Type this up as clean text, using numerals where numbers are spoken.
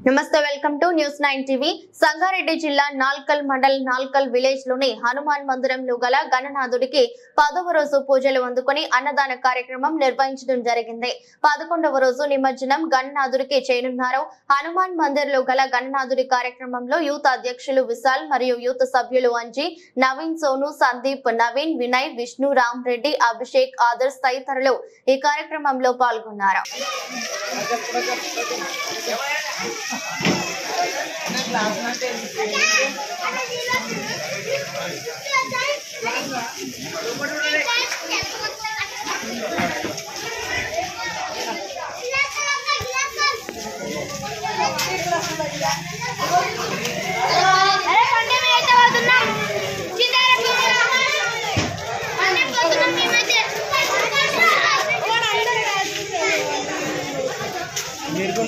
నమస్తే welcome to news 9 TV Sangareddy జిల్లా Nalkal mandal Nalkal village లోని హనుమాన్ మందిరంలో గల గణనాథుడికి 10వ రోజు పూజలు అందుకొని అన్నదాన కార్యక్రమం నిర్వహించడం జరిగింది 11వ రోజు నిమజ్జనం గణనాథుడికి చేయనున్నారు హనుమాన్ మందిర్ లో గల గణనాథుడి కార్యక్రమంలో యూత్ అధ్యక్షులు విశాల్ మరియు యూత్ సభ్యులు అంజీ నవీన్ సోను సందీప్ నవీన్ వినయ్ విష్ణు రామ్ రెడ్డి అభిషేక్ ఆదర్శ్ తదితరులు ఈ కార్యక్రమంలో పాల్గొన్నారు मेरे को